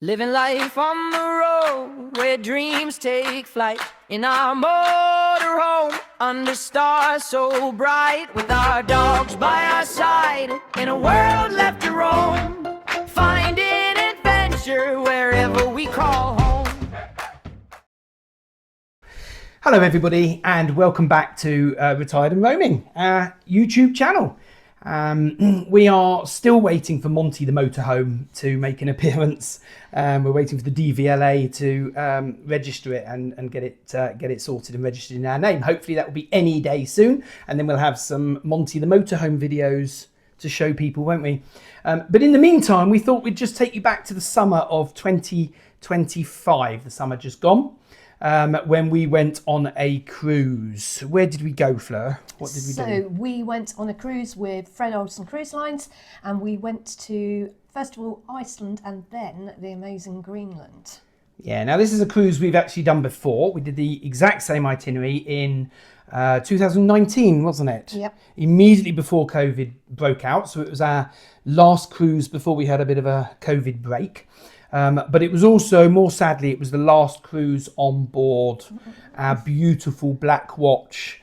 Living life on the road where dreams take flight in our motorhome under stars so bright, with our dogs by our side in a world left to roam, finding adventure wherever we call home. Hello everybody and welcome back to Retired and Roaming, our YouTube channel. We are still waiting for Monty the motorhome to make an appearance. We're waiting for the DVLA to register it and get it sorted and registered in our name. Hopefully that will be any day soon, and then we'll have some Monty the motorhome videos to show people, won't we? But in the meantime, we thought we'd just take you back to the summer of 2025, the summer just gone. When we went on a cruise. Where did we go, Fleur? What did we do? So we went on a cruise with Fred Olsen Cruise Lines, and we went to, first of all, Iceland and then the amazing Greenland. Yeah, now this is a cruise we've actually done before. We did the exact same itinerary in 2019, wasn't it? Yep. Immediately before COVID broke out. So it was our last cruise before we had a bit of a COVID break. But it was also, more sadly, it was the last cruise on board our beautiful Black Watch,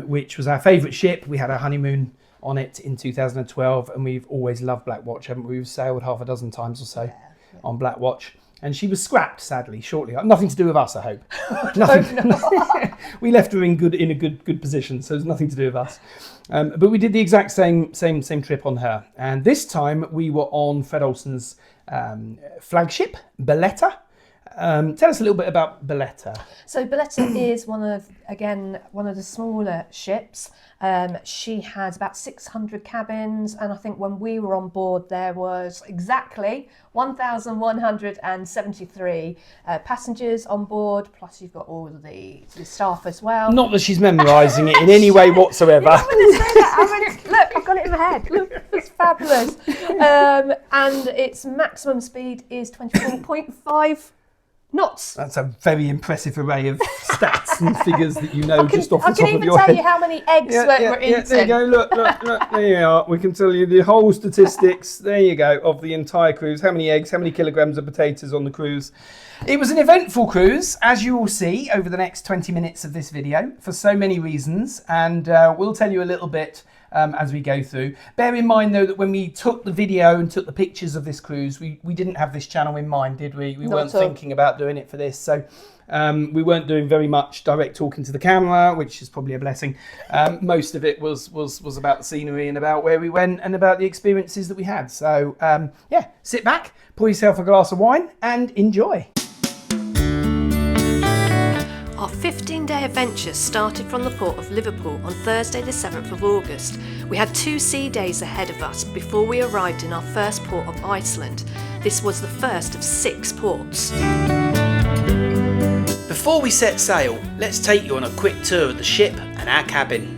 which was our favourite ship. We had our honeymoon on it in 2012, and we've always loved Black Watch, haven't we? We've sailed half a dozen times or so on Black Watch. And she was scrapped, sadly, shortly. Nothing to do with us, I hope. Nothing. We left her in a good position, so there's nothing to do with us. But we did the exact same trip on her, and this time we were on Fred Olsen's flagship, Bolette. Tell us a little bit about Bolette. So Bolette is one of the smaller ships. She has about 600 cabins, and I think when we were on board there was exactly 1,173 passengers on board, plus you've got all of the staff as well. Not that she's memorising it in any way whatsoever. Look, I've got it in my head. Look, it's fabulous. And its maximum speed is 24.5 knots. That's a very impressive array of stats and figures that you know just off the top of your head. I can even tell you how many eggs were eaten. Yeah, there you go. Look, there you are. We can tell you the whole statistics, there you go, of the entire cruise. How many eggs, how many kilograms of potatoes on the cruise. It was an eventful cruise, as you will see over the next 20 minutes of this video, for so many reasons, and we'll tell you a little bit as we go through. Bear in mind though that when we took the video and took the pictures of this cruise, we didn't have this channel in mind, did we? We weren't thinking about doing it for this, so we weren't doing very much direct talking to the camera, which is probably a blessing. Most of it was about the scenery and about where we went and about the experiences that we had. So yeah, sit back, pour yourself a glass of wine and enjoy. Our 15-day adventure started from the port of Liverpool on Thursday the 7th of August. We had 2 sea days ahead of us before we arrived in our first port of Iceland. This was the first of 6 ports. Before we set sail, let's take you on a quick tour of the ship and our cabin.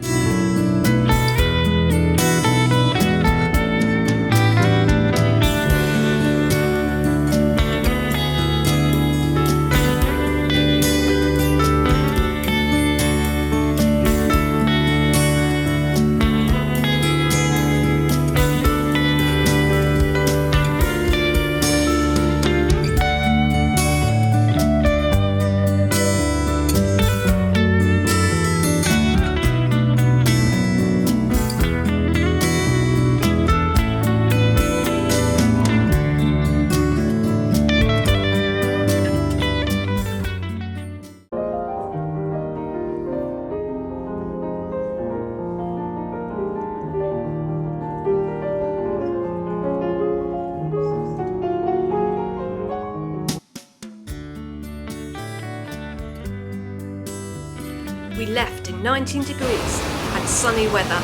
We left in 19 degrees and sunny weather.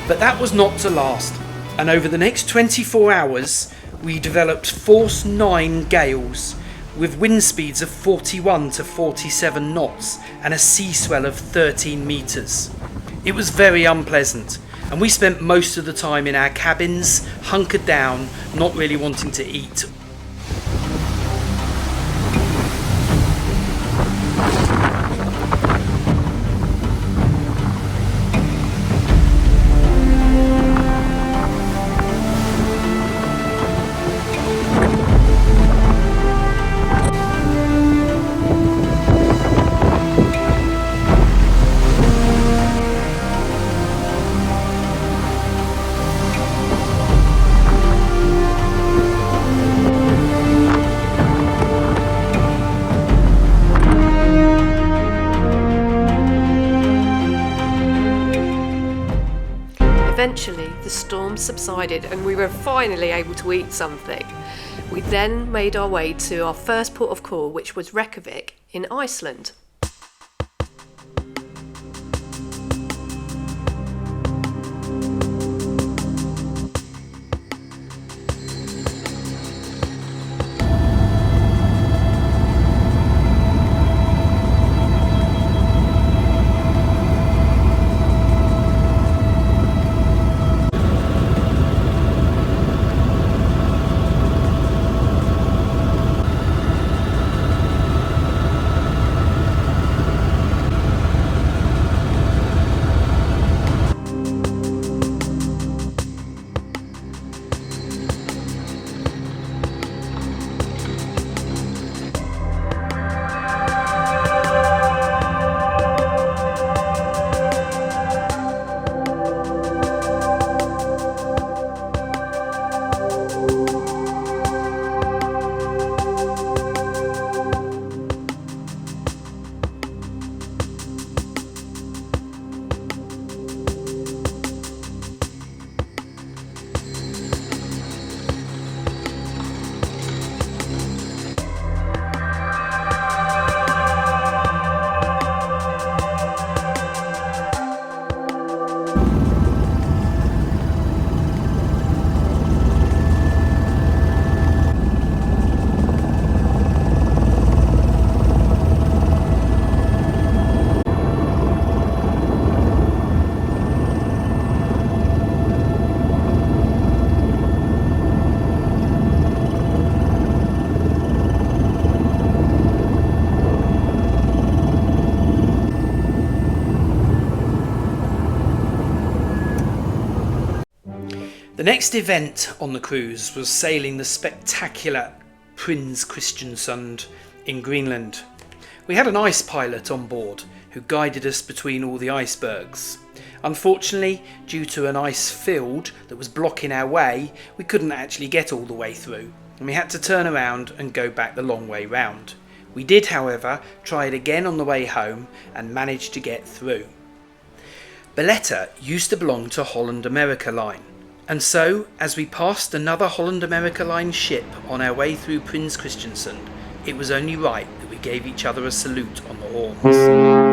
But that was not to last, and over the next 24 hours we developed force 9 gales with wind speeds of 41 to 47 knots and a sea swell of 13 metres. It was very unpleasant, and we spent most of the time in our cabins, hunkered down, not really wanting to eat. subsided and we were finally able to eat something. We then made our way to our first port of call, which was Reykjavik in Iceland. The next event on the cruise was sailing the spectacular Prins Christiansund in Greenland. We had an ice pilot on board who guided us between all the icebergs. Unfortunately, due to an ice field that was blocking our way, we couldn't actually get all the way through, and we had to turn around and go back the long way round. We did, however, try it again on the way home and managed to get through. Bolette used to belong to Holland America Line, and so, as we passed another Holland America Line ship on our way through Prins Christiansund, it was only right that we gave each other a salute on the horns.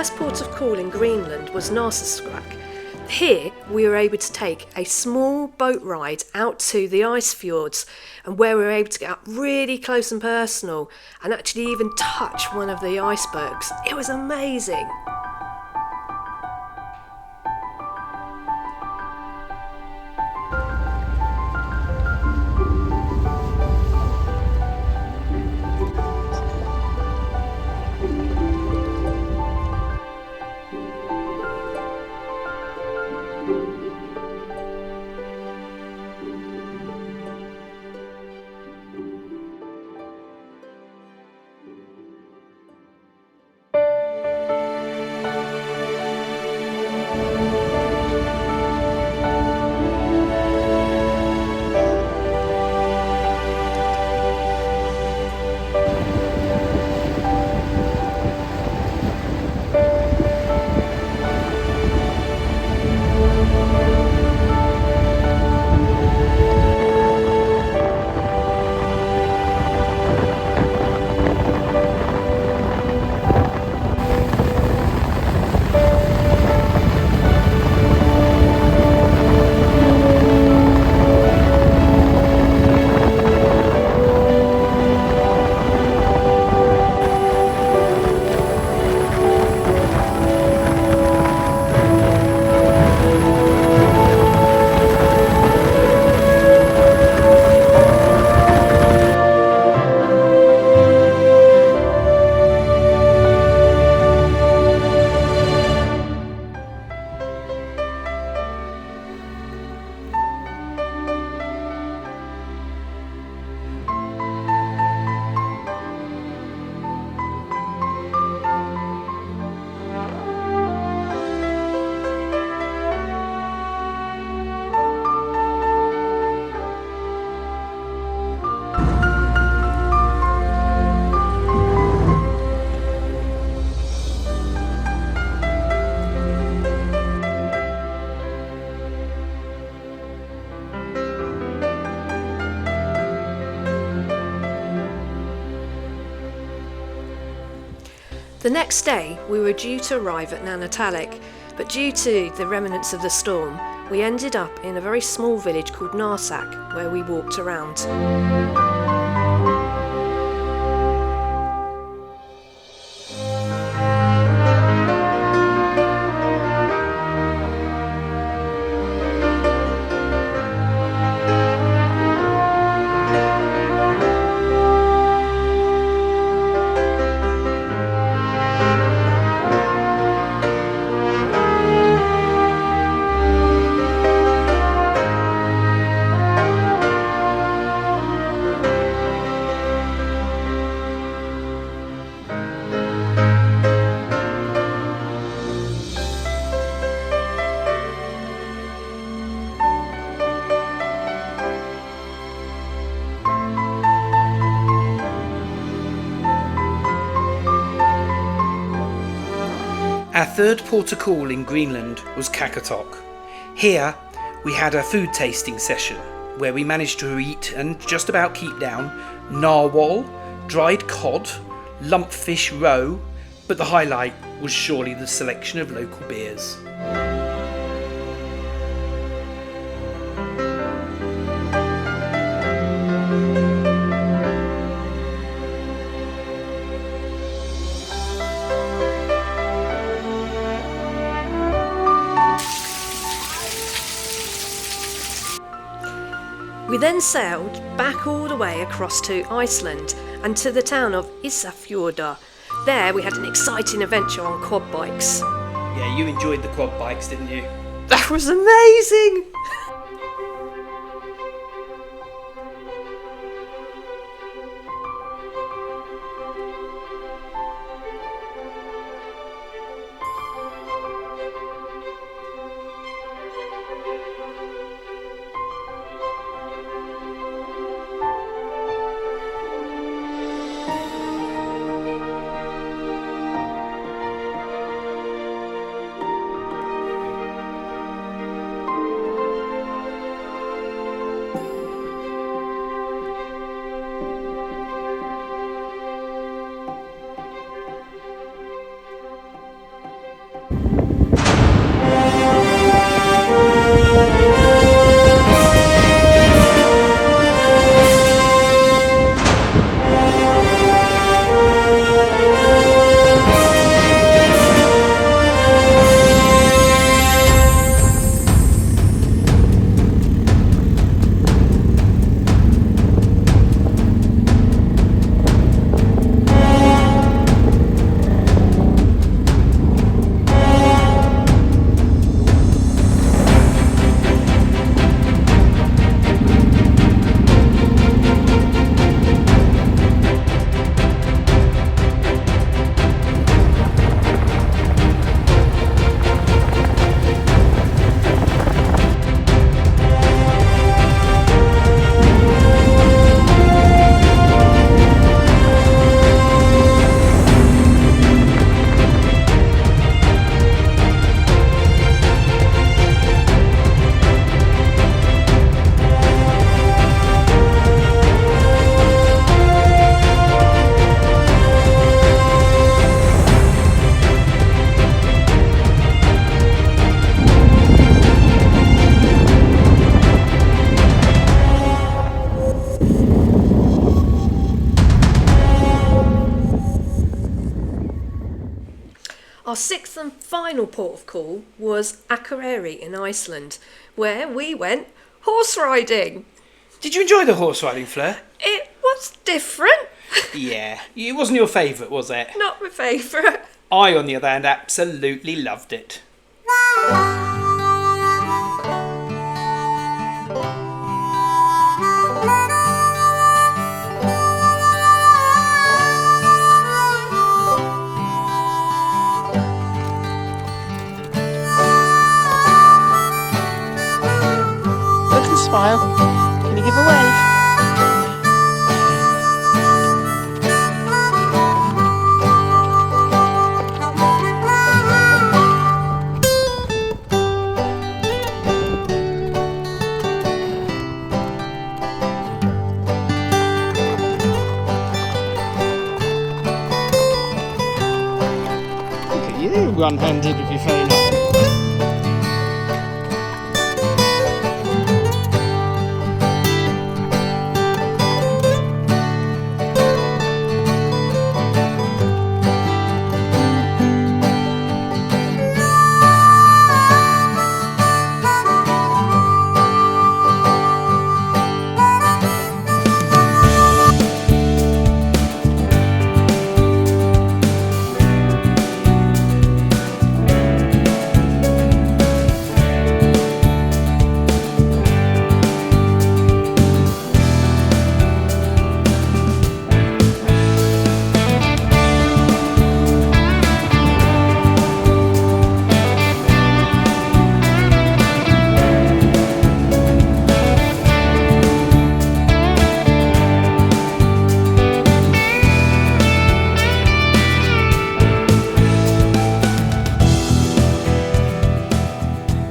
first port of call in Greenland was Narsarsuaq. Here we were able to take a small boat ride out to the ice fjords, and where we were able to get up really close and personal and actually even touch one of the icebergs. It was amazing. The next day we were due to arrive at Nanatalik, but due to the remnants of the storm, we ended up in a very small village called Narsak, where we walked around. Our third port of call in Greenland was Qaqortoq. Here we had a food tasting session where we managed to eat and just about keep down narwhal, dried cod, lumpfish roe, but the highlight was surely the selection of local beers. We then sailed back all the way across to Iceland and to the town of Ísafjörður. There we had an exciting adventure on quad bikes. Yeah, you enjoyed the quad bikes, didn't you? That was amazing! Our sixth and final port of call was Akureyri in Iceland, where we went horse riding. Did you enjoy the horse riding, Fleur? It was different. Yeah, it wasn't your favourite, was it? Not my favourite. I, on the other hand, absolutely loved it. Look and smile. Can you give a wave? Look at you, one-handed with your phone up.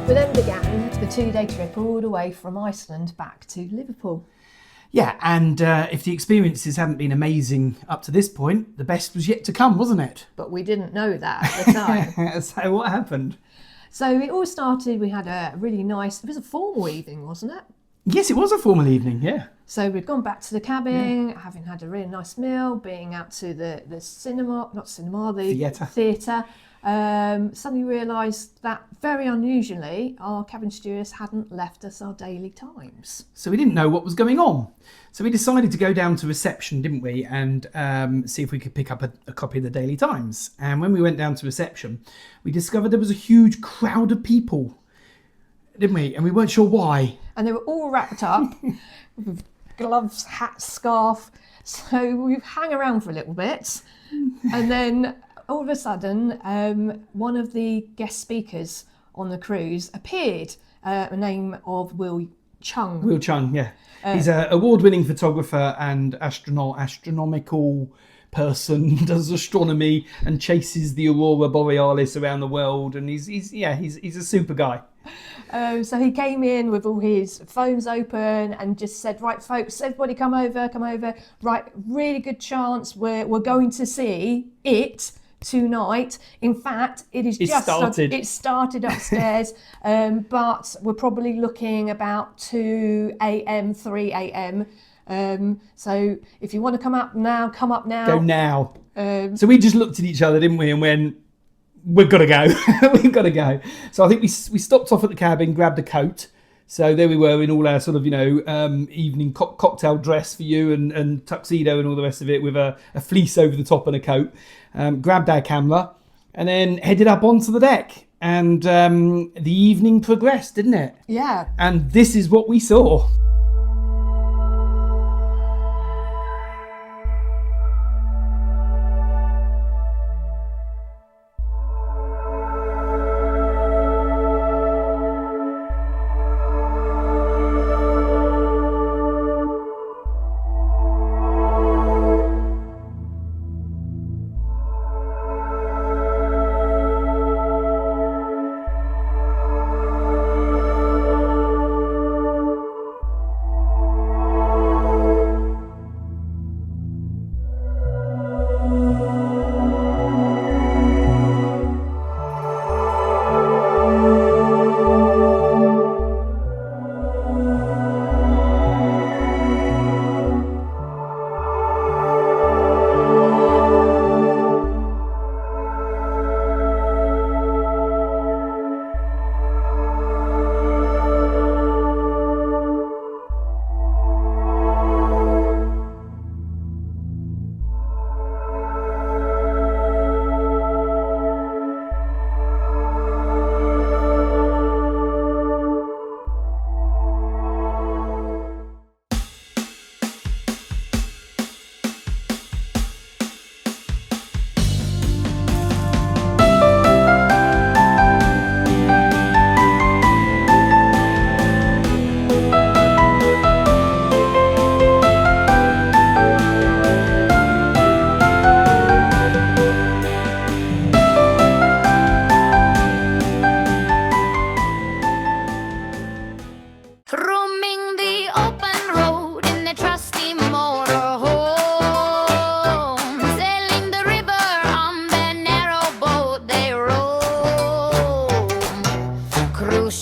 We then began the 2-day trip all the way from Iceland back to Liverpool. Yeah, and if the experiences haven't been amazing up to this point, the best was yet to come, wasn't it? But we didn't know that at the time. So what happened? So it all started, we had a really nice, it was a formal evening, wasn't it? Yes, it was a formal evening, yeah. So we'd gone back to the cabin, having had a really nice meal, being out to the theatre. Suddenly realised that very unusually our cabin stewardess hadn't left us our daily times. So we didn't know what was going on. So we decided to go down to reception, didn't we, and see if we could pick up a copy of the Daily Times. And when we went down to reception, we discovered there was a huge crowd of people, didn't we? And we weren't sure why. And they were all wrapped up with gloves, hat, scarf. So we hang around for a little bit. And then all of a sudden, one of the guest speakers on the cruise appeared, a name of Will Chung. Will Chung, yeah. He's an award-winning photographer and astronomical person, does astronomy and chases the aurora borealis around the world, and he's a super guy. So he came in with all his phones open and just said, right folks, everybody come over, right, really good chance we're going to see it tonight. In fact, it started upstairs, but we're probably looking about 2 a.m, 3 a.m. So if you want to come up now. Go now. So we just looked at each other, didn't we, and went, we've got to go. We've got to go. So I think we stopped off at the cabin, grabbed a coat. So there we were in all our sort of, evening cocktail dress for you and tuxedo and all the rest of it with a fleece over the top and a coat. Grabbed our camera and then headed up onto the deck. And the evening progressed, didn't it? Yeah. And this is what we saw.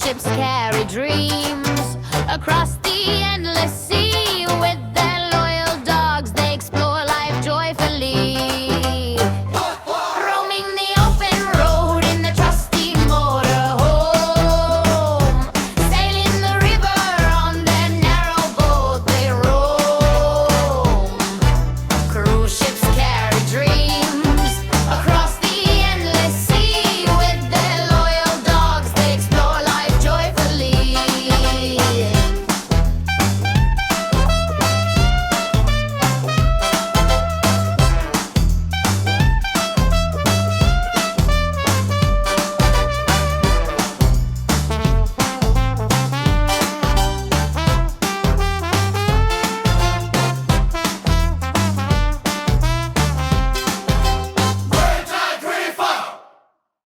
ships carry dreams across